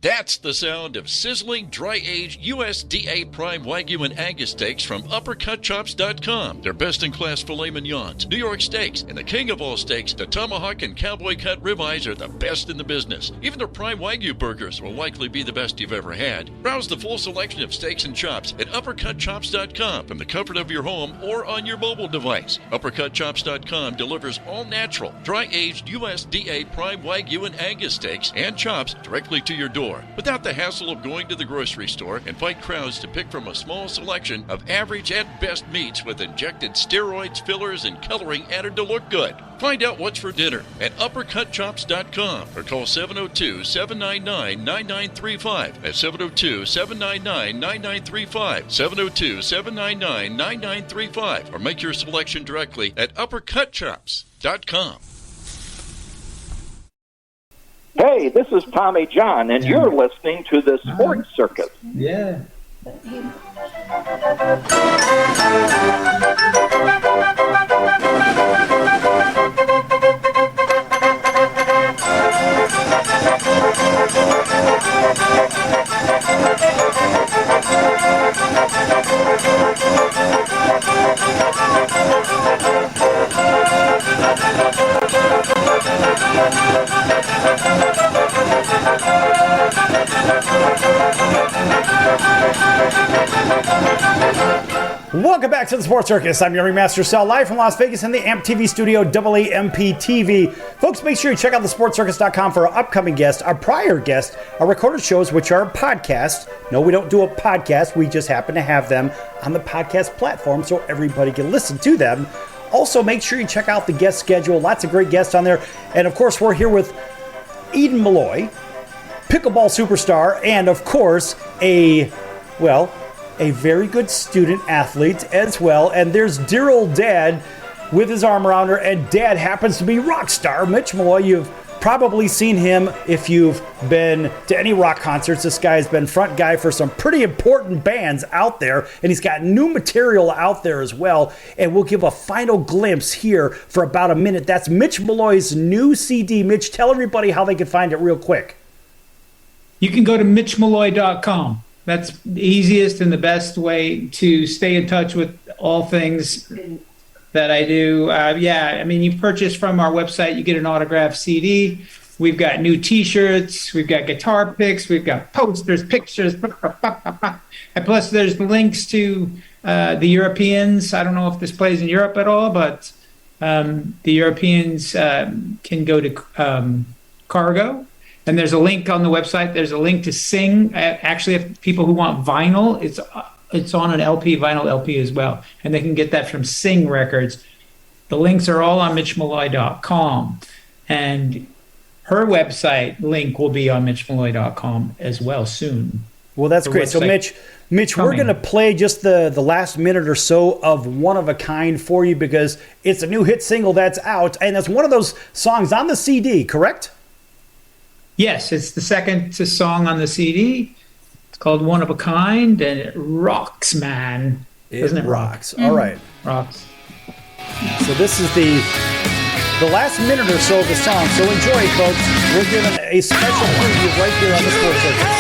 That's the sound of sizzling, dry-aged USDA Prime Wagyu and Angus steaks from UpperCutChops.com. Their best-in-class filet mignons, New York steaks, and the king of all steaks, the tomahawk and cowboy cut ribeyes are the best in the business. Even their Prime Wagyu burgers will likely be the best you've ever had. Browse the full selection of steaks and chops at UpperCutChops.com from the comfort of your home or on your mobile device. UpperCutChops.com delivers all-natural, dry-aged USDA Prime Wagyu and Angus steaks and chops directly to your door, without the hassle of going to the grocery store and fight crowds to pick from a small selection of average at best meats with injected steroids, fillers, and coloring added to look good. Find out what's for dinner at UpperCutChops.com or call 702-799-9935. That's 702-799-9935. 702-799-9935. Or make your selection directly at UpperCutChops.com. Hey, this is Tommy John, and you're listening to the Sports Circus. Yeah. Welcome back to the Sports Circus. I'm your Ringmaster Sal, live from Las Vegas in the AMP TV studio, AAMP TV. Folks, make sure you check out thesportscircus.com for our upcoming guests, our prior guests, our recorded shows, which are podcasts. No, we don't do a podcast. We just happen to have them on the podcast platform so everybody can listen to them. Also, make sure you check out the guest schedule. Lots of great guests on there. And, of course, we're here with Eden Malloy, pickleball superstar, and, of course, a very good student athlete as well. And there's dear old Dad with his arm around her, and Dad happens to be rock star Mitch Malloy. You've probably seen him if you've been to any rock concerts. This guy has been front guy for some pretty important bands out there, and he's got new material out there as well. And we'll give a final glimpse here for about a minute. That's Mitch Malloy's new CD. Mitch, tell everybody how they can find it real quick. You can go to mitchmalloy.com. That's the easiest and the best way to stay in touch with all things that I do. You purchase from our website, you get an autographed CD. We've got new T-shirts. We've got guitar picks. We've got posters, pictures. And plus, there's links to the Europeans. I don't know if this plays in Europe at all, but the Europeans can go to Cargo. And there's a link on the website. There's a link to Sing. Actually, if people who want vinyl, it's on an LP, vinyl LP as well. And they can get that from Sing Records. The links are all on mitchmalloy.com. And her website link will be on mitchmalloy.com as well soon. Well, that's great. So, Mitch, we're going to play just the last minute or so of One of a Kind for you because it's a new hit single that's out. And it's one of those songs on the CD, correct? Yes, it's the second song on the CD. It's called One of a Kind, and it rocks, man. Doesn't it rocks. All right. Rocks. So this is the last minute or so of the song. So enjoy, folks. We're giving a special preview right here on the Sports Circus.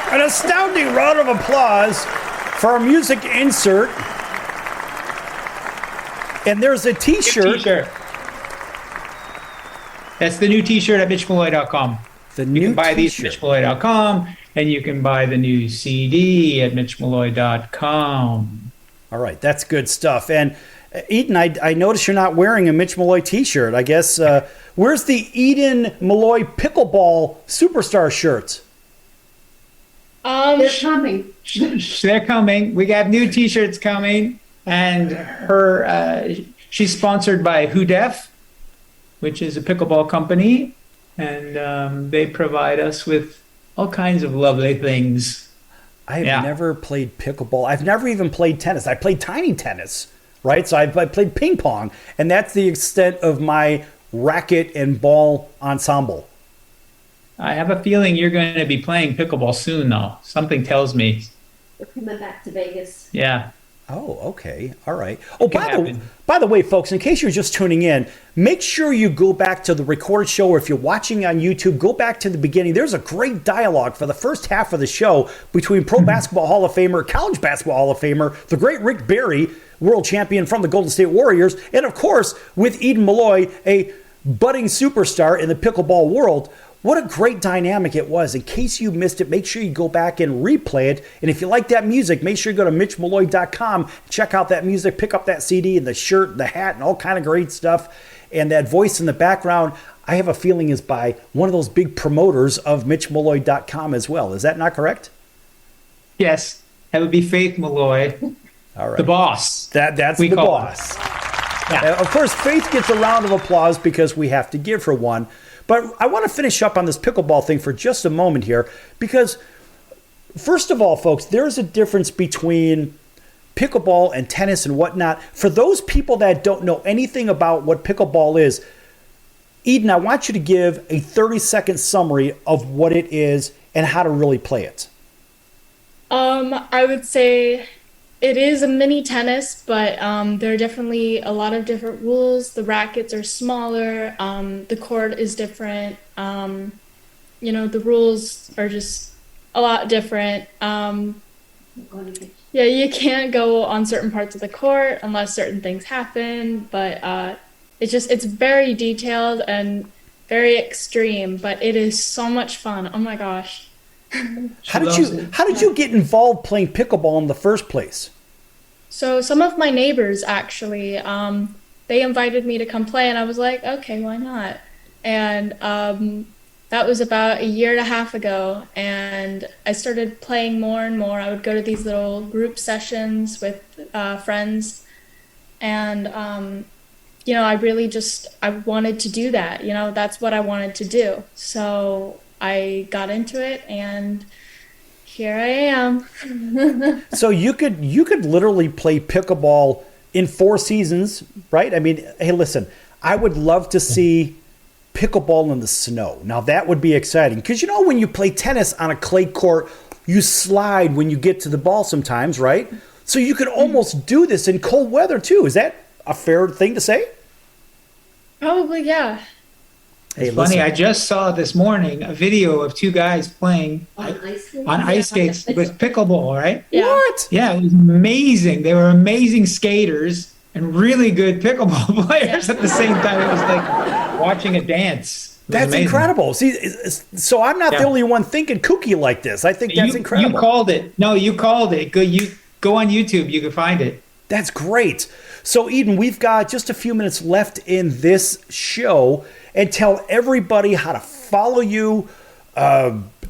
An astounding round of applause for our music insert. And there's a T-shirt. That's the new T-shirt at mitchmalloy.com. You can buy these at mitchmalloy.com, and you can buy the new CD at mitchmalloy.com. All right, that's good stuff. And Eden, I notice you're not wearing a Mitch Malloy T-shirt. I guess, where's the Eden Malloy Pickleball Superstar shirts? They're coming. They're coming. We got new T-shirts coming, and she's sponsored by Who Def, which is a pickleball company, and they provide us with all kinds of lovely things. I have never played pickleball. I've never even played tennis. I played tiny tennis, right? So I played ping pong, and that's the extent of my racket and ball ensemble. I have a feeling you're going to be playing pickleball soon, though. Something tells me. We're coming back to Vegas. Yeah. Oh, okay. All right. Oh, by the way, folks, in case you're just tuning in, make sure you go back to the recorded show, or if you're watching on YouTube, go back to the beginning. There's a great dialogue for the first half of the show between Pro Basketball Hall of Famer, College Basketball Hall of Famer, the great Rick Barry, world champion from the Golden State Warriors, and, of course, with Eden Malloy, a budding superstar in the pickleball world. What a great dynamic it was. In case you missed it, make sure you go back and replay it. And if you like that music, make sure you go to mitchmalloy.com, check out that music, pick up that CD and the shirt, and the hat, and all kind of great stuff. And that voice in the background, I have a feeling is by one of those big promoters of MitchMalloy.com as well. Is that not correct? Yes, that would be Faith Malloy, all right. The boss. That's the boss. Yeah. Of course, Faith gets a round of applause because we have to give her one. But I want to finish up on this pickleball thing for just a moment here because, first of all, folks, there's a difference between pickleball and tennis and whatnot. For those people that don't know anything about what pickleball is, Eden, I want you to give a 30-second summary of what it is and how to really play it. I would say it is a mini tennis, but there are definitely a lot of different rules. The rackets are smaller. The court is different. The rules are just a lot different. Yeah, you can't go on certain parts of the court unless certain things happen, but it's very detailed and very extreme, but it is so much fun. Oh my gosh. How did you get involved playing pickleball in the first place? So some of my neighbors actually, they invited me to come play, and I was like, okay, why not? And that was about 1.5 years ago, and I started playing more and more. I would go to these little group sessions with friends, and I wanted to do that. That's what I wanted to do. So I got into it, and here I am. So you could literally play pickleball in 4 seasons, right? I mean, hey, listen, I would love to see pickleball in the snow. Now that would be exciting because when you play tennis on a clay court, you slide when you get to the ball sometimes, right? So you could almost do this in cold weather too. Is that a fair thing to say? Probably, yeah. It's funny, I just saw this morning a video of 2 guys playing on ice skates with pickleball, right? Yeah. What? Yeah, it was amazing. They were amazing skaters and really good pickleball players at the same time. It was like watching a dance. That's amazing. incredible. See, so I'm not the only one thinking kooky like this. I think that's incredible. You called it. No, you called it. Go on YouTube. You can find it. That's great. So, Eden, we've got just a few minutes left in this show. And tell everybody how to follow you.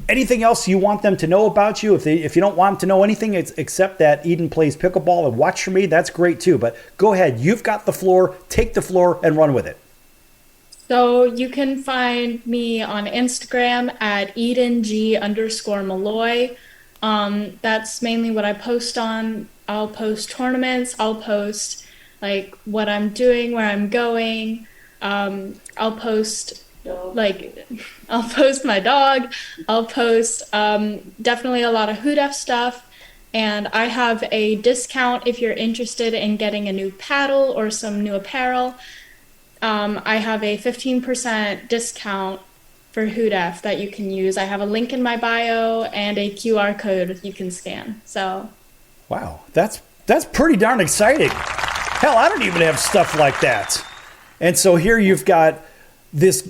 Anything else you want them to know about you? If you don't want them to know anything except that Eden plays pickleball and watch for me, that's great too. But go ahead. You've got the floor. Take the floor and run with it. So you can find me on Instagram at EdenG_Malloy. That's mainly what I post on. I'll post tournaments. I'll post like what I'm doing, where I'm going. I'll post my dog. I'll post definitely a lot of Hoodef stuff, and I have a discount if you're interested in getting a new paddle or some new apparel. I have a 15% discount for Hoodef that you can use. I have a link in my bio and a QR code you can scan. So, wow, that's pretty darn exciting. Hell, I don't even have stuff like that. And so here you've got this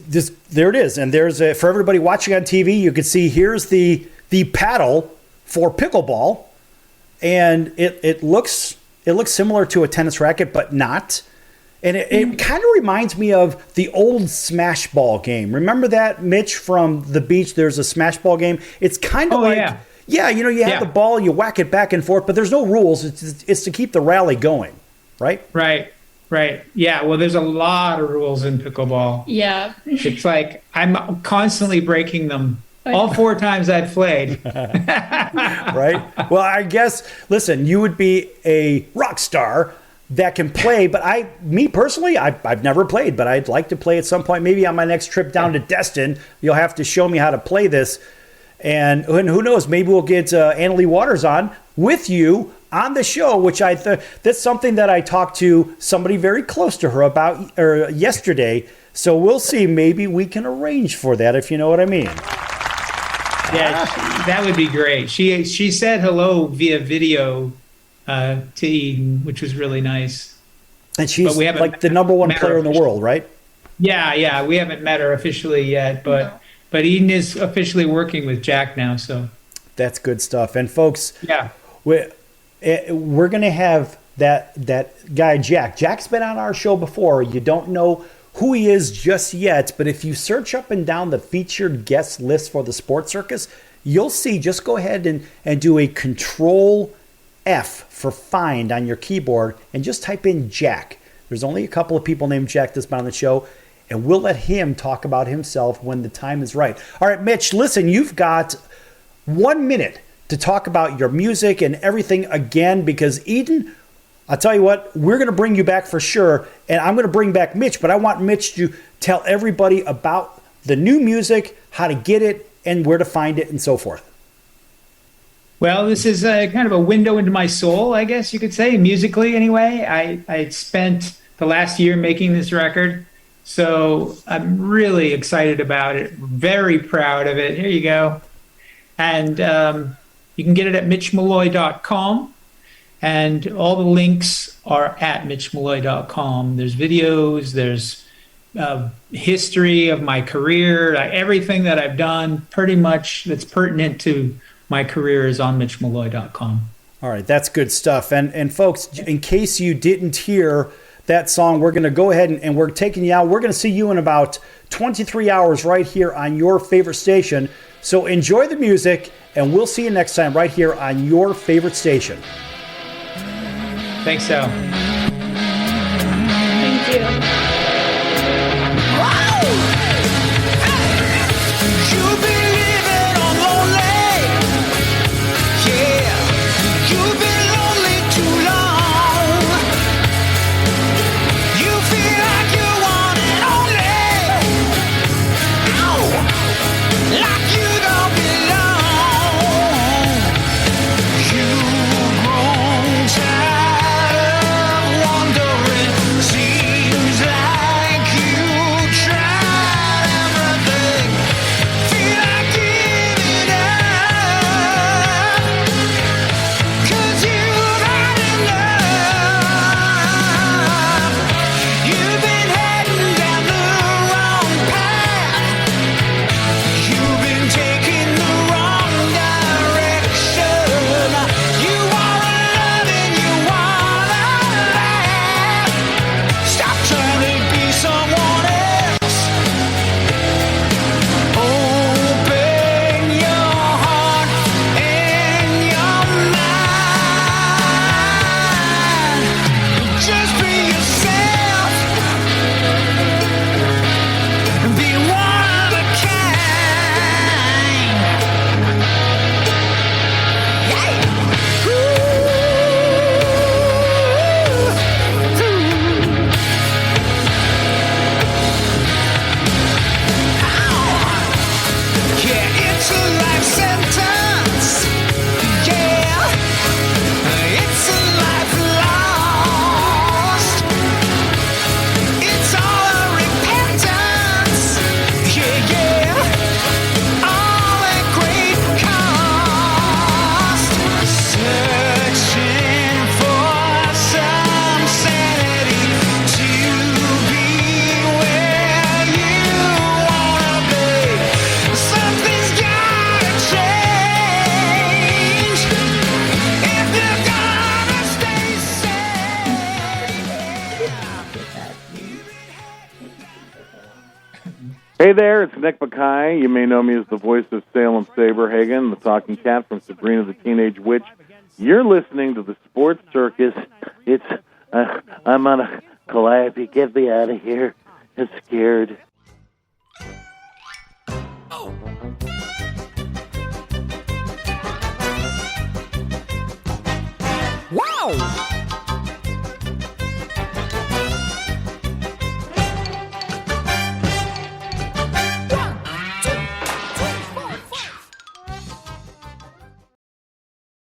there it is. And there's for everybody watching on TV, you can see here's the paddle for pickleball. And it looks similar to a tennis racket, but not. And it kind of reminds me of the old smash ball game. Remember that, Mitch, from the beach? There's a smash ball game. It's kind of you have the ball, you whack it back and forth, but there's no rules. It's to keep the rally going, right? Right. Yeah. Well, there's a lot of rules in pickleball. Yeah. It's like I'm constantly breaking them. All 4 times I've played. Right. Well, I guess, listen, you would be a rock star that can play, but me personally, I've never played, but I'd like to play at some point. Maybe on my next trip down to Destin, you'll have to show me how to play this. And who knows, maybe we'll get Annalie Waters on with you on the show, which that's something that I talked to somebody very close to her about yesterday. So we'll see. Maybe we can arrange for that, if you know what I mean. Yeah, that would be great. She said hello via video to Eden, which was really nice. And she's like the number 1 player in the world, right? Yeah. We haven't met her officially yet, but Eden is officially working with Jack now. So that's good stuff. And folks, yeah, we're going to have that guy, Jack. Jack's been on our show before. You don't know who he is just yet, but if you search up and down the featured guest list for the Sports Circus, you'll see, just go ahead and do a Control F for find on your keyboard and just type in Jack. There's only a couple of people named Jack that's been on the show, and we'll let him talk about himself when the time is right. All right, Mitch, listen, you've got 1 minute to talk about your music and everything again, because Eden, I'll tell you what, we're going to bring you back for sure, and I'm going to bring back Mitch, but I want Mitch to tell everybody about the new music, how to get it, and where to find it, and so forth. Well, this is kind of a window into my soul, I guess you could say, musically anyway. I spent the last year making this record, so I'm really excited about it, very proud of it. Here you go. And you can get it at mitchmalloy.com, and all the links are at mitchmalloy.com. There's videos, there's history of my career, everything that I've done pretty much that's pertinent to my career is on mitchmalloy.com. All right, that's good stuff. And folks, in case you didn't hear that song, we're going to go ahead and we're taking you out. We're going to see you in about 23 hours right here on your favorite station. So enjoy the music, and we'll see you next time right here on your favorite station. Thanks, Sal. Thank you. Hey there, it's Nick Mackay. You may know me as the voice of Salem Saberhagen, the talking cat from Sabrina the Teenage Witch. You're listening to the Sports Circus. I'm on a calliope. Get me out of here. I'm scared. Wow!